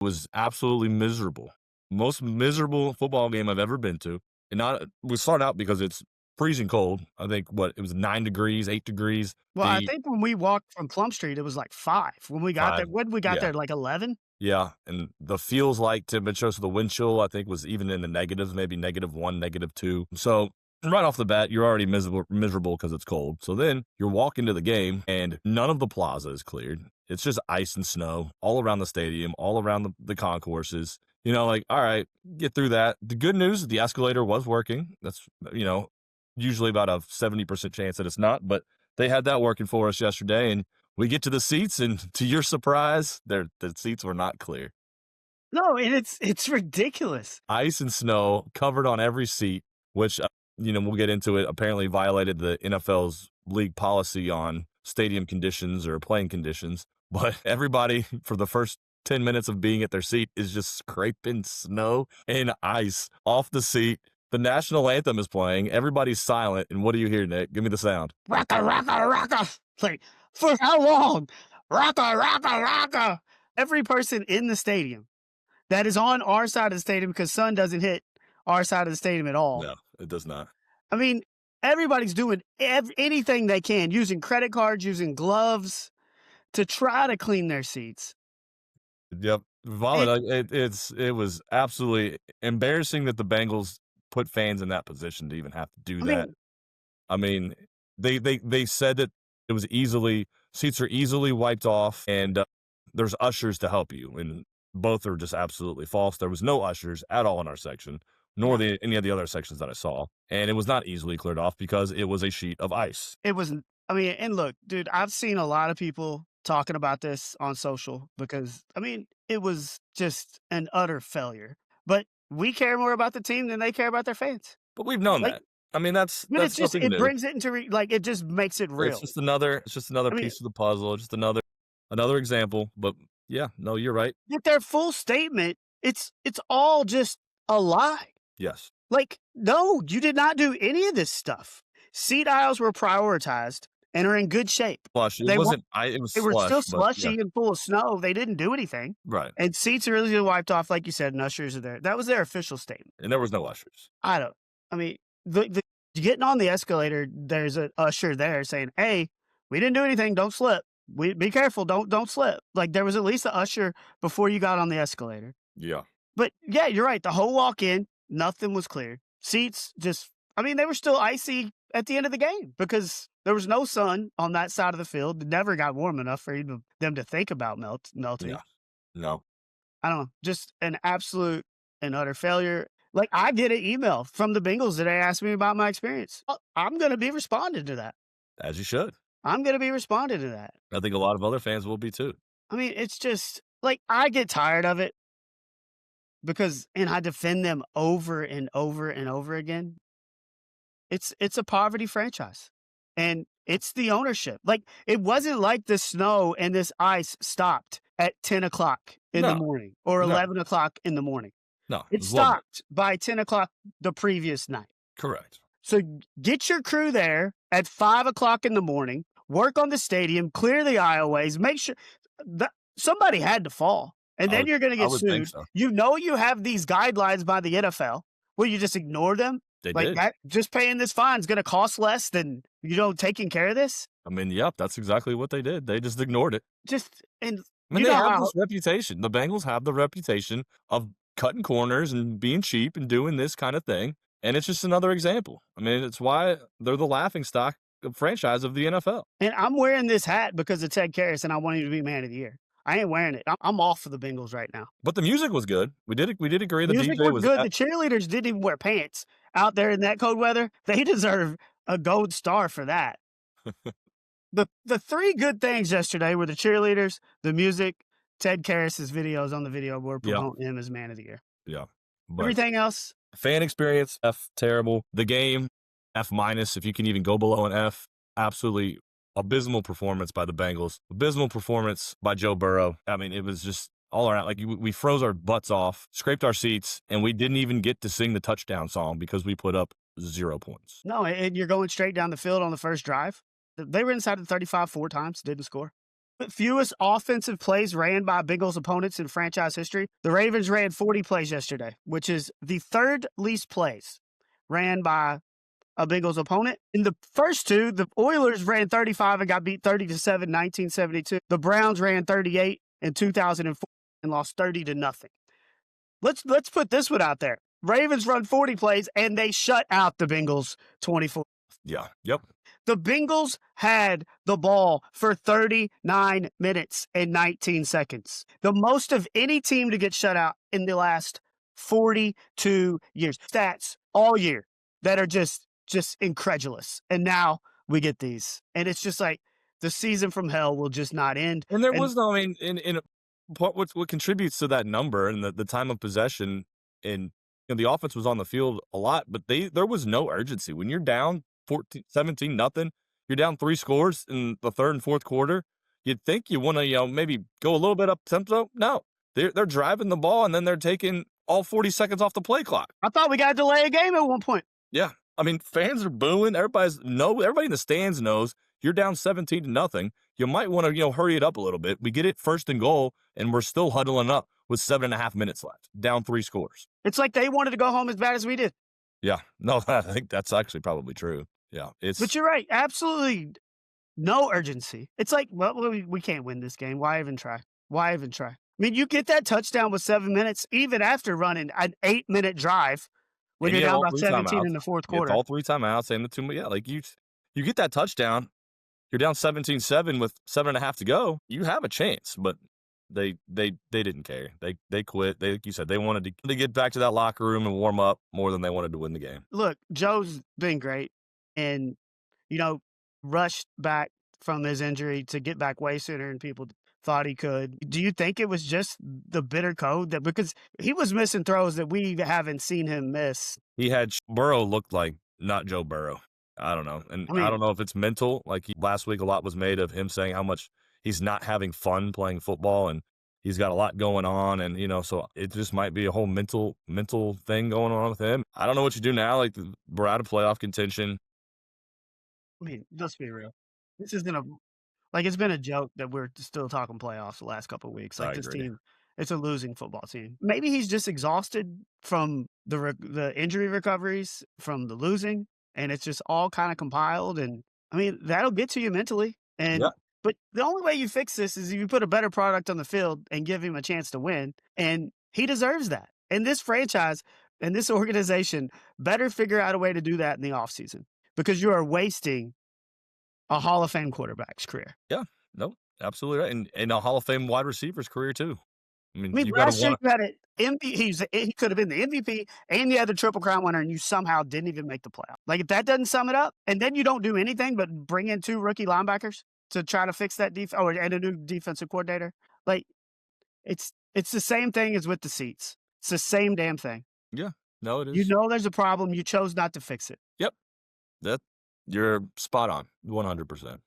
It was absolutely miserable. Most miserable football game I've ever been to. And not we start out because it's freezing cold. I think it was 9 degrees, 8 degrees. Well, I The think when we walked from Plum Street, it was like 5. When we got there 5, when we got yeah. there, like 11? Yeah, and the feels like temperature, so the wind chill, I think, was even in the negatives, maybe -1, -2. So, right off the bat, you're already miserable because it's cold. So then you're walking to the game, and none of the plaza is cleared. It's just ice and snow all around the stadium, all around the concourses. Like, all right, get through that. The good news is the escalator was working. That's, usually about a 70% chance that it's not, but they had that working for us yesterday, and we get to the seats, and to your surprise, the seats were not clear. No, and it's ridiculous. Ice and snow covered on every seat, which, we'll get into it, apparently violated the NFL's league policy on stadium conditions or playing conditions. But everybody, for the first 10 minutes of being at their seat, is just scraping snow and ice off the seat. The national anthem is playing. Everybody's silent. And what do you hear, Nick? Give me the sound. "Rocka, rocka, rocka." Like, for how long? "Rocka, rocka, rocka." Every person in the stadium that is on our side of the stadium, because sun doesn't hit our side of the stadium at all. No, it does not. I mean, everybody's doing anything they can, using credit cards, using gloves to try to clean their seats. Yep. And Vomit. It was absolutely embarrassing that the Bengals put fans in that position to even have to do I that. mean, I mean, they said that it was seats are easily wiped off, and there's ushers to help you, and both are just absolutely false. There was no ushers at all in our section, nor yeah, any of the other sections that I saw, and it was not easily cleared off because it was a sheet of ice. it wasn't. I mean, and look, dude, I've seen a lot of people talking about this on social because, I mean, it was just an utter failure. But we care more about the team than they care about their fans. But we've known Like, that. I mean, but it's that's just nothing it new. brings it into like it just makes it real. It's just another I mean, piece of the puzzle, just another example. But yeah, no, you're right. with their full statement, it's all just a lie. Yes. Like, no, you did not do any of this stuff. Seat aisles were prioritized and are in good shape. Slush. It They were wasn't it was they were still slush, but yeah. slushy and full of snow. They didn't do anything. Right. And seats are really wiped off, like you said, and ushers are there. That was their official statement. And there was no ushers. I don't I mean, the getting on the escalator, there's an usher there saying, "Hey, we didn't do anything. Don't slip. We be careful. Don't slip." Like, there was at least a usher before you got on the escalator. Yeah. But yeah, you're right. The whole walk in, nothing was cleared. Seats just, I mean, they were still icy at the end of the game because there was no sun on that side of the field. It never got warm enough for even them to think about melting. Yeah. No. I don't know. Just an absolute and utter failure. Like, I get an email from the Bengals today asking me about my experience. I'm going to be responding to that. As you should. I'm going to be responding to that. I think a lot of other fans will be too. I mean, it's just like I get tired of it because, and I defend them over and over and over again. It's a poverty franchise, and it's the ownership. Like, it wasn't like the snow and this ice stopped at 10 o'clock in the No. morning or No. 11 o'clock in the morning. No. It It was lovely. stopped by 10 o'clock the previous night. Correct. So get your crew there at 5 o'clock in the morning, work on the stadium, clear the aisleways, make sure that somebody had to fall. And then you're going to I get would think sued. so. You know, you have these guidelines by the NFL. Will you just ignore them? They Like did. that, just paying this fine is going to cost less than, taking care of this. I mean, yep, that's exactly what they did. They just ignored it. Just, and I mean, you they know have how, this reputation. The Bengals have the reputation of cutting corners and being cheap and doing this kind of thing. And it's just another example. I mean, it's why they're the laughingstock franchise of the NFL. and I'm wearing this hat because of Ted Karras and I want him to be man of the year. I ain't wearing it. I'm off for the Bengals right now. But the music was good. We did agree the Music DJ was was good. The cheerleaders didn't even wear pants out there in that cold weather. They deserve a gold star for that. The three good things yesterday were the cheerleaders, the music, Ted Karras's videos on the video board yeah, promoting him as man of the year. yeah. But Everything else, fan experience, F terrible. The game, F minus, if you can even go below an F. Absolutely abysmal performance by the Bengals. Abysmal performance by Joe Burrow. I mean, it was just all around. Like, we froze our butts off, scraped our seats, and we didn't even get to sing the touchdown song because we put up 0 points. no, and you're going straight down the field on the first drive. They were inside the 35 4 times, didn't score. fewest offensive plays ran by Bengals opponents in franchise history. The Ravens ran 40 plays yesterday, which is the third least plays ran by a Bengals opponent. In the first two, the Oilers ran 35 and got beat 30-7 in 1972. The Browns ran 38 in 2004 and lost 30-0. Let's put this one out there. Ravens run 40 plays and they shut out the Bengals 24. Yeah. Yep. The Bengals had the ball for 39 minutes and 19 seconds, the most of any team to get shut out in the last 42 years. Stats all year that are just incredulous. And now we get these. And it's just like the season from hell will just not end. And there was no, I mean, in what contributes to that number and the time of possession, and the offense was on the field a lot, but there was no urgency. When you're down 17-0, you're down 3 scores in the third and fourth quarter, you'd think you want to, maybe go a little bit up tempo. No, they're driving the ball and then they're taking all 40 seconds off the play clock. I thought we got to delay a game at one point. Yeah. I mean, fans are booing. Everybody in the stands knows you're down 17-0. You might want to, hurry it up a little bit. We get it 1st and goal, and we're still huddling up with 7.5 minutes left, down 3 scores. It's like they wanted to go home as bad as we did. Yeah. No, I think that's actually probably true. Yeah. But you're right. Absolutely no urgency. It's like, well, we can't win this game. Why even try? Why even try? I mean, you get that touchdown with 7 minutes, even after running an 8-minute drive when you're down by 17 in the fourth quarter. All 3 timeouts and the 2 minutes. Yeah, like you get that touchdown, you're down 17-7 with 7.5 to go. You have a chance, but they didn't care. They quit. Like you said, they wanted to get back to that locker room and warm up more than they wanted to win the game. Look, Joe's been great and, rushed back from his injury to get back way sooner than people thought he could. Do you think it was just the bitter cold that, because he was missing throws that we haven't seen him miss? He had Burrow looked like not Joe Burrow. I don't know. And I don't know if it's mental. Like last week, a lot was made of him saying how much he's not having fun playing football and he's got a lot going on. And, so it just might be a whole mental thing going on with him. I don't know what you do now. Like we're out of playoff contention. I mean, let's be real. This isn't it's been a joke that we're still talking playoffs the last couple of weeks. Like this team, it's a losing football team. Maybe he's just exhausted from the injury recoveries, from the losing, and it's just all kind of compiled. And I mean, that'll get to you mentally. And but the only way you fix this is if you put a better product on the field and give him a chance to win. And he deserves that. And this franchise and this organization better figure out a way to do that in the offseason, because you are wasting a Hall of Fame quarterback's career. Yeah, no, absolutely right. And a Hall of Fame wide receiver's career too. I mean last year you had an MVP. He could have been the MVP and the other Triple Crown winner, and you somehow didn't even make the playoff. Like, if that doesn't sum it up, and then you don't do anything but bring in 2 rookie linebackers to try to fix that defense, and a new defensive coordinator. Like, it's the same thing as with the seats. It's the same damn thing. Yeah, no, it is. There's a problem. You chose not to fix it. Yep, you're spot on, 100%.